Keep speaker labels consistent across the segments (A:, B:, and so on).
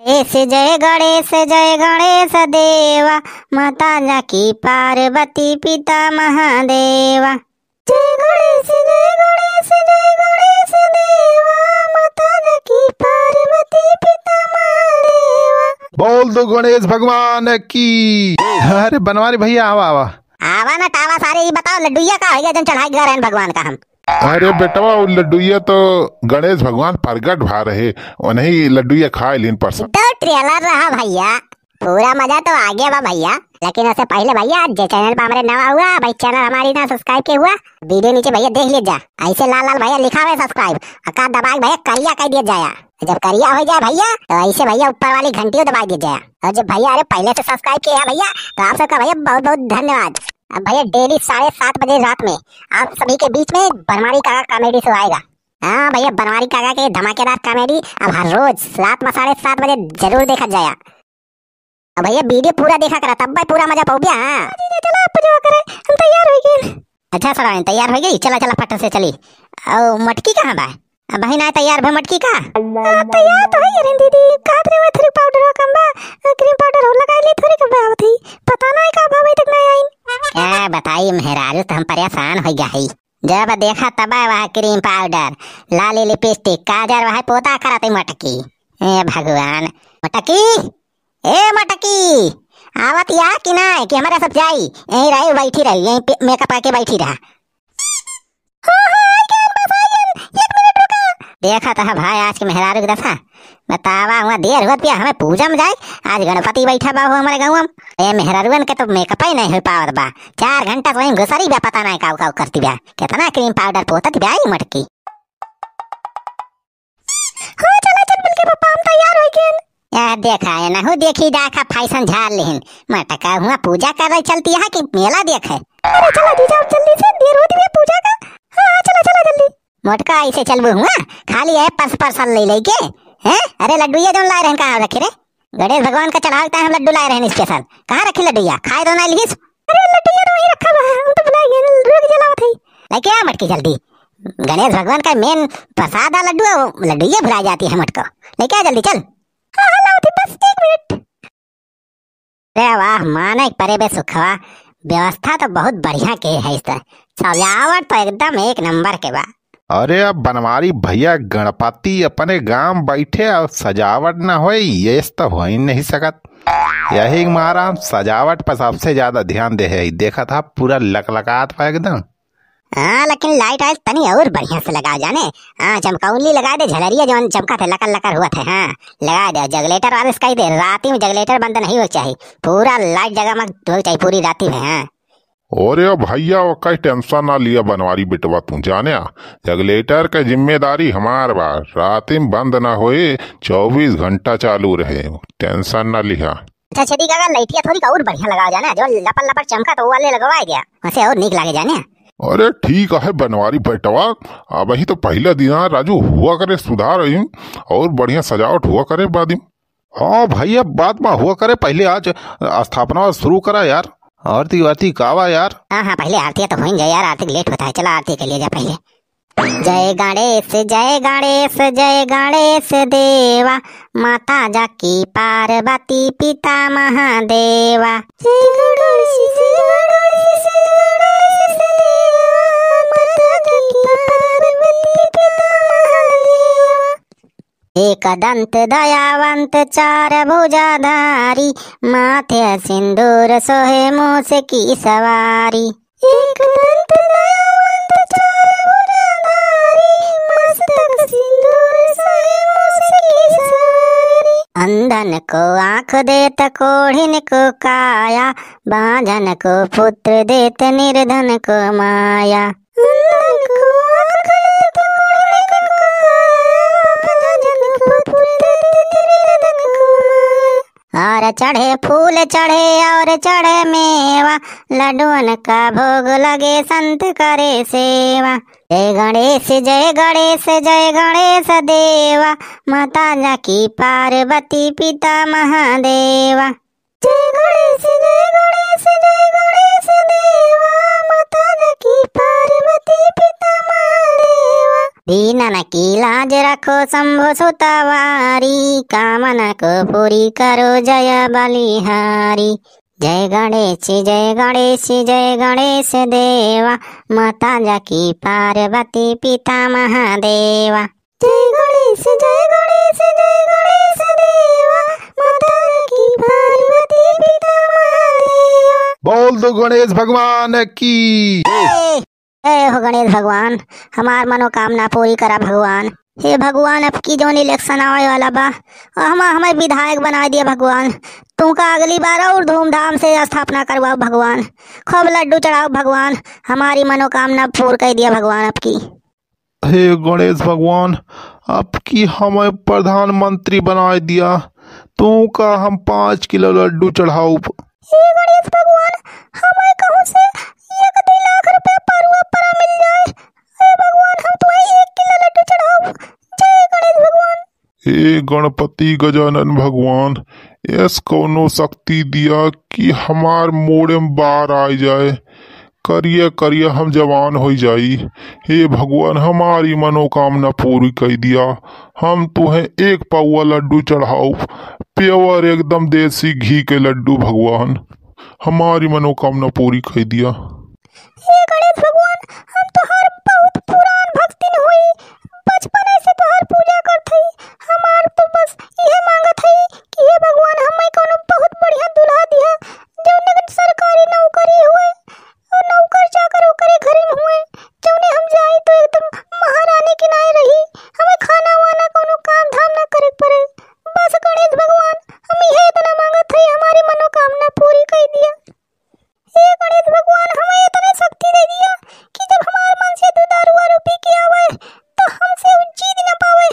A: जय गणेश देवा, माता जानकी पार्वती पिता महादेवा। जय गणेश देवा, माता जानकी पार्वती पिता महादेवा।
B: बोल दो गणेश भगवान की। अरे बनवारी भैया आवा
A: ना टावा सारे ही बताओ लड्डूया का है जन चढ़ाई गा रहे भगवान का हम।
B: अरे बेटवा लड्डूया तो गणेश भगवान प्रगट भा रहे उन्हीं लड्डूया खाए लीन पर
A: तो ट्रेलर रहा भैया, पूरा मजा तो आ गया बा भैया। लेकिन उससे पहले भैया जो चैनल पर हमारे नवा हुआ भाई, चैनल हमारी ना सब्सक्राइब के हुआ, वीडियो नीचे भैया देख लीजिए, ऐसे लाल लाल भैया लिखा हुआ है सब्सक्राइब, अका दबा भैया करिया कह दिया जाया। जब करिया हो जाए भैया तो ऐसे भैया ऊपर वाली घंटी को दबा दी जाए। और जब भैया अरे पहले से सब्सक्राइब किया भैया तो आप सबका भैया बहुत बहुत धन्यवाद। अब भैया डेली 7:30 बजे रात में आप सभी के बीच में बनवारी काका कॉमेडी शो आएगा। हाँ भैया बनवारी काका के धमाकेदार कॉमेडी अब हर रोज रात में 7:30 बजे जरूर देखा जाए। अब भैया वीडियो पूरा देखा करा तब भाई पूरा मजा पाओ गया। चलो आप जो करे हम तैयार हो गए। अच्छा सर तैयार हो गई, चला फट से चली। और मटकी कहाँ बा? अब भाई ना तैयार भे मटकी का तैयार तो है रे दीदी, कादरे में थोड़ी पाउडर हो कम बा, क्रीम पाउडर हो लगा ली थोड़ी कम आवत ही, पता नहीं का भाई तक नहीं आई। क्या बताई मेहरारू तो हम परेशान हो गया है। जब देखा तब वह क्रीम पाउडर लाली लिपस्टिक काजल वह पोता कराते मटकी। ए भगवान मटकी, ए मटकी आवत या कि नहीं कि हमारे सब जाई यहीं रही बैठी रही यहीं मेकअप आके बैठी रहा। देखा था भाई आज के मेहरारू की दशा बतावा हुआ देर हुआ पिया हमें पूजा में जाए। आज गणपति बैठा बा हमारे गाँव में, ये मेहरारून के तो मेकअप ही नहीं हो पावत बा। 4 घंटा तो घुसरी बा, पता नहीं काउ काउ करती बा, कितना क्रीम पाउडर पोतत बा ये मटकी। हो चला चल मिल के पापा हम तैयार हो गए। यार देखा है ना, देखी देखा फैशन झाड़ लेहिन मटका हुआ पूजा कर रही चलती है कि मेला देखे। अरे चला दी जाओ जल्दी से, देर होती है पूजा का। हाँ चला जल्दी। मोटका ऐसे चलबू हुआ खाली है पर्सन ले लेके हैं। अरे लड्डूया जो लाए रहे कहाँ रखे रे? गणेश भगवान का चढ़ाता है हम लड्डू लाए रहे स्पेशल, कहाँ रखे लड्डूया? खाए दो ना लीस। अरे लड्डूया तो वहीं रखा हुआ है, हम तो भुला गए, रुक जलाओ थी। लेके आ मटकी जल्दी, गणेश भगवान का मेन प्रसाद है लड्डू, लड्डूया भुला जाती है मटको, लेके आ जल्दी चल। हाँ लाओ थी बस 1 मिनट। अरे वाह माने परे बे सुखवा, व्यवस्था तो बहुत बढ़िया के है, इस सजावट तो एकदम 1 नंबर के बा।
B: अरे अब बनवारी भैया गणपति अपने गांव बैठे और सजावट ना हो ये तो हो ही नहीं सकत। यही मारा सजावट पर सबसे ज्यादा ध्यान दे है। देखा था पूरा लकलकात पा एकदम।
A: हाँ लेकिन लाइट आइट तनी और बढ़िया से लगाओ जाने। हाँ चमकौली लगा दे, झलरिया जो चमका थे लकर लकर हुआ थे, हाँ लगा दे। जगलेटर वाले कही दे रात में जगलेटर बंद नहीं हो चाहिए, पूरा लाइट जगमग हो चाहिए पूरी रात में। हाँ
B: और भैया वो कई टेंशन ना लिया बनवारी बेटवा, तू जाने रेगुलेटर के जिम्मेदारी हमार बा, रात में बंद ना होए 24 घंटा चालू रहे, टेंशन ना लिया।
A: अच्छा छेदी काका लाइटिया थोड़ी और बढ़िया लगा जाने, जो लपल लपल चमका तो वाले लगवा दिया वैसे और निक लगे जाने।
B: अरे ठीक है बनवारी बेटवा, अब ही तो पहला दिन राजू हुआ करे सुधार और बढ़िया सजावट हुआ करे बाद। हाँ भैया बाद में हुआ करे, पहले आज स्थापना शुरू करा यार। आरती वारती कावा यार।
A: हाँ पहले आरती तो हो जाए यार, आरती लेट होता है, चला आरती के लिए जा पहले। जय गणेश देवा, माता जानकी पार्वती पिता महादेवा। जय गणेश देवा, माता जानकी पार्वती पिता महादेवा। एक दंत दयावंत 4 भुजाधारी, माथे सिंदूर सोहे मूस की सवारी। एक दंत दयावंत 4 भुजाधारी, मस्तक सिंदूर सोहे मूस की सवारी। अंधन को आँख देत कोढ़िन को काया, बांझन को पुत्र देत निर्धन को माया। अंधन को आँख देत कोढ़िन को और चढ़े फूल चढ़े और चढ़े मेवा, लड्डून का भोग लगे संत करे सेवा। जय गणेश देवा, माता जानकी पार्वती पिता महादेवा। जय गणेश देवा, माता जानकी पार्वती पिता महादेवा। दीनन की लाज रखो शंभु सुतवारी, कामना को पूरी करो जय बलिहारी। जय गणेश जय गणेश जय गणेश देवा, माता जाकी पार्वती पिता महादेवा। जय गणेश जय गणेश जय गणेश देवा, माता जाकी पार्वती पिता महादेवा।
B: बोल दो गणेश भगवान की।
A: जय हो गणेश भगवान, हमार मनोकामना पूरी करा भगवान। हे भगवान, अब की जोन इलेक्शन आवे वाला बा, हमें विधायक बना दिया भगवान। तुमका अगली बार और धूमधाम से स्थापना करवाओ भगवान, खूब लड्डू चढ़ाओ भगवान, हमारी मनोकामना पूर्ण कर दिया भगवान अब की।
B: हे गणेश भगवान, अब की हमें प्रधानमंत्री बना दिया, तू का हम 5 किलो लड्डू चढ़ाऊ।
A: हे गणेश भगवान, हमें कहूँ से 1-2 लाख रुपया परुआ परा मिल जाए। हे भगवान, हम तुम्हें 1 किलो लड्डू चढ़ाओ। जय गणेश भगवान।
B: हे गणपति गजानन भगवान, ऐस कौनो शक्ति दिया कि हमार मोड़े में बार आ जाए, करिए करिए हम जवान हो जाई। हे भगवान, हमारी मनोकामना पूरी कर दिया, हम तुम्हें 1 पौवा लड्डू चढ़ाओ, प्योर एकदम देसी घी के लड्डू भगवान, हमारी मनोकामना पूरी कर दिया।
A: हे गणेश भगवान, हम तोहार बहुत पुरान भक्तिन हुई, बचपन से तोहार पूजा करत हई। हमार तो बस यह मांगत हई कि हे भगवान, हमें कोनो बहुत बढ़िया दुल्हा दिया, जौने सरकारी नौकरी हुए और नौकर चाकर ओकरे घरे में हुए, जौने हम जाई तो एकदम महारानी की नाई रही, हमें खाना वाना कोनो काम धाम ना करे पड़े। बस गणेश भगवान, हम यह इतना मांगत हई, हमारी मनोकामना पूरी कर दिया। हे गणेश भगवान, हमें इतने शक्ति दे दिया कि जब हमारे मन से तू दारू वारू पी के आवे तो हमसे वो जीत न पावे।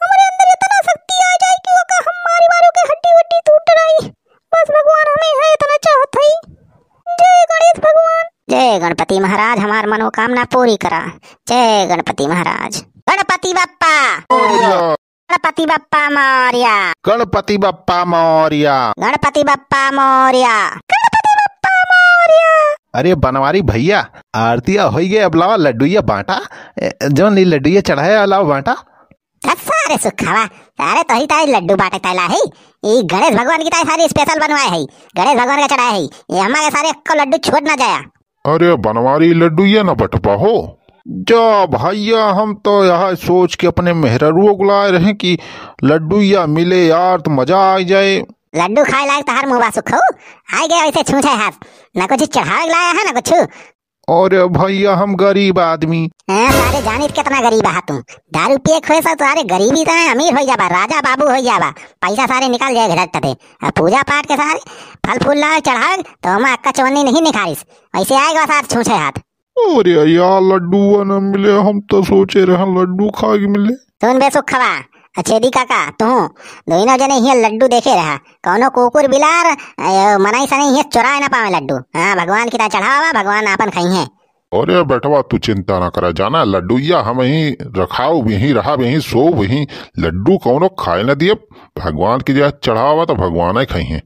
A: हमारे अंदर इतना शक्ति आ जाए कि वो का हमारी मारो के हड्डी वड्डी टूट रही। बस भगवान, हमें है इतना चाहत हई। जय गणेश भगवान। जय गणपति महाराज, हमार मनोकामना पूरी करा। जय गणपति महाराज। गणपति बप्पा, गणपति बप्पा मौर्या,
B: गणपति बप्पा मौर्या,
A: गणपति बप्पा मौर्या, गणपति बप्पा मौर्या।
B: अरे बनवारी भैया, आरतिया हो गए, अब लावा लड्डूया बांटा, जो नी लड्डूया चढ़ाया लावा बांटा।
A: सारे सुखावा, सारे तो ही ताई लड्डू बांटे तैला है। ये गणेश भगवान की ताई सारी स्पेशल बनवाए है, गणेश भगवान का चढ़ाया है, ये हमारे सारे को लड्डू छोड़ ना जाया।
B: अरे बनवारी लड्डूया ना बटपा हो जा भैया, हम तो यहाँ सोच के अपने मेहररुओं बुलाए रहे कि लड्डूया मिले यार तो मजा आ जाए।
A: लड्डू खाए लायक तहार मुँह सुख हो, आ गया वैसे छूछे हाथ, ना कुछ चढ़ावे लाया है ना कुछ।
B: अरे भैया, हम गरीब आदमी।
A: सारे जानित कितना गरीब है तुम, दारू पिए खोए सा सारे गरीबी तो अमीर हो जाबा, राजा बाबू हो जाबा, पैसा सारे निकाल जाए घरट थे। पूजा पाठ के सारे फल फूल ला चढ़ाए तो हम अक्का चवन्नी नहीं निखारिस, वैसे आएगा सारे छूछे हाथ।
B: अरे यार, लड्डू न मिले, हम तो सोचे रहे लड्डू खा के मिले।
A: सुन बे सुखवा, अच्छेदी काका, तू दोनों जने हिया लड्डू देखे रहा, कौनो कुकुर बिलार मनाई सने हिया चुराए ना पावे लड्डू। हाँ, भगवान की तरह चढ़ावा, भगवान आपन खाई है।
B: अरे बेटवा, तू चिंता ना करा, जाना लड्डूया हम ही रखाओ, यहीं रहा, यहीं सो, वहीं लड्डू कौनो खाए न दिए, भगवान की जगह चढ़ावा तो भगवान ही खाई है।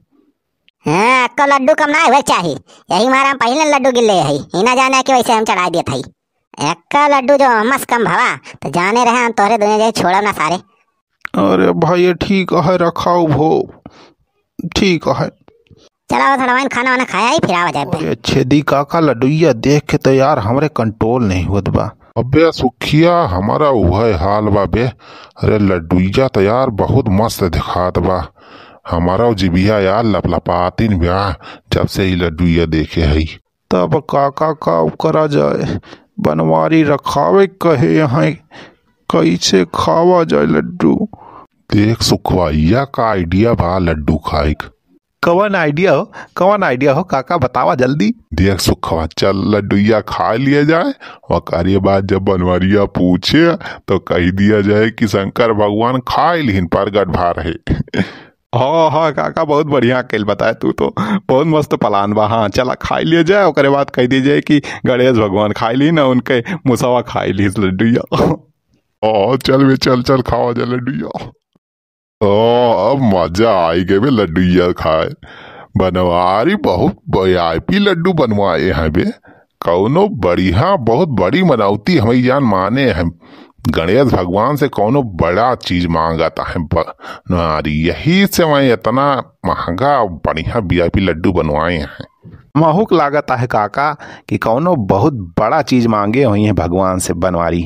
A: हाँ, अक्को लड्डू कम ना हुए चाहिए, यही मारा हम पहले लड्डू गिल्ले है, ही ना जाने कि वैसे हम चढ़ा दिए थे। अक्का लड्डू जो मस्त कम भवा तो जाने रहे हम तोहरे दुनिया जगह छोड़ो ना सारे।
B: अरे भाई ठीक है, रखाओ भो, ठीक है।
A: चलो थोड़ा खाना वाना खाया ही फिर आवा जाए।
B: अच्छे दी काका, लड्डूया देख के तो यार हमरे कंट्रोल नहीं होत बा। अबे सुखिया, हमारा वह हाल बा बे। अरे लड्डूया तो यार बहुत मस्त दिखात बा, हमारा जिबिया यार लपलपातीन ब्याह जब से ही लड्डूया देखे है। तब काका का करा जाए, बनवारी रखावे कहे यहाँ, कैसे खावा जाए लड्डू। देख सुखवाइया का आइडिया बा लड्डू खाए। कौन आइडिया हो, कौन आइडिया हो काका, बतावा जल्दी। देख सुखवा, चल लड्डूया खा लिया जाए, और कार्य बाद जब बनवारिया पूछे तो कह दिया जाए कि शंकर भगवान खाए लिहिन प्रगट भा रहे। हाँ हाँ काका, बहुत बढ़िया खेल बताया तू, तो बहुत मस्त प्लान बा। हाँ चला खाई लिया जाए, और बाद कह दिया जाए कि गणेश भगवान खाई ली ना, उनके मुसवा खाई ली लड्डूया। चल वे, चल चल खावा जा लड्डूया। अब मजा आई गए बे लड्डूया खाए। बनवारी बहुत VIP लड्डू बनवाए हैं बे, कौनो बढ़िया बहुत बड़ी मनौती हमें जान माने हैं, गणेश भगवान से कोनो बड़ा चीज मांगता है बनवारी, यही से मैं इतना महंगा और बढ़िया वीआईपी लड्डू बनवाए हैं।
C: महूक लागता है काका कि कौनो बहुत बड़ा चीज मांगे हुई है भगवान से बनवारी,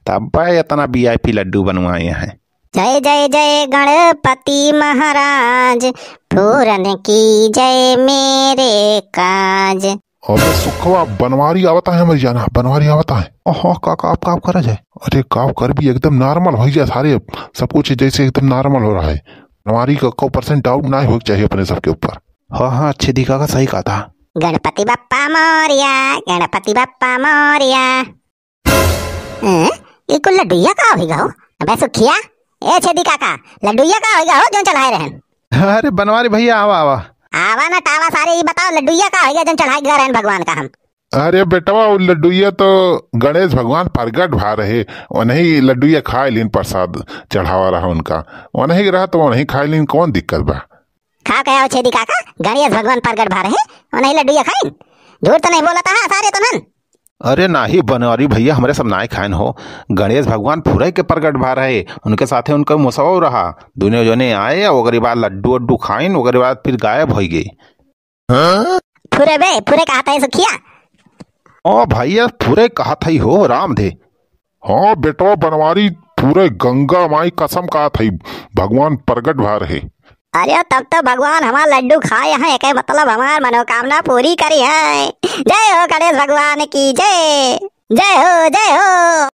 C: तब इतना वीआईपी लड्डू बनवाए हैं।
A: जय जय जय गणपति महाराज, पूरन की जय मेरे काज।
B: अबे सुखवा बनवारी आवता है हमारी जाना, बनवारी आवता है। हाँ काका आप काम करा जाए। अरे काम कर भी एकदम नॉर्मल हो जाए, सारे सब कुछ जैसे एकदम नॉर्मल हो रहा है। बनवारी का 1% डाउट ना हो चाहिए अपने सबके ऊपर। हाँ हाँ अच्छे दिखा का सही कहा था।
A: गणपति बप्पा मोरिया, गणपति बप्पा मोरिया। ये कुल लड्डूया का होगा हो? अबे सुखिया, ए छेदी काका, लड्डूया का होगा हो जो चढ़ाए रहन?
C: अरे बनवारी भैया आवा आवा
A: आवा ना टावा सारे ही बताओ, लड्डूया का होगा जो चढ़ाए गए रहन भगवान का हम?
B: अरे बेटवा वो लड्डूया तो गणेश भगवान प्रगट भा रहे, उन्हीं लड्डूया खाए लीन, प्रसाद चढ़ावा रहा उनका, उन्हीं रहा तो उन्हीं खाए लीन, कौन दिक्कत बा?
A: खा के आओ छेदी काका, गणेश भगवान प्रगट भा रहे उन्हीं लड्डूया खाइन? झूठ तो नहीं बोला था सारे तो नन?
C: अरे नाही बनवारी भैया हमरे सब नाय खाइन हो, गणेश भगवान पूरा के प्रगट भा रहे, उनके साथे उनका मुसवा रहा, दुनिया जने आए ओकरे बाद लड्डू वड्डू खाइन, ओकरे बाद फिर गायब हो गए।
A: फुरे बे फुरे कहता है सुखिया?
C: ओ भैया पूरे कहा था ही हो राम थे।
B: हाँ बेटवा बनवारी पूरे गंगा माई कसम कहा थी भगवान प्रगट भा रहे।
A: अरे तब तो भगवान हमारा लड्डू खाए हैं, एक मतलब हमार मनोकामना पूरी करी है। जय हो गणेश भगवान की जय, जय हो जय हो।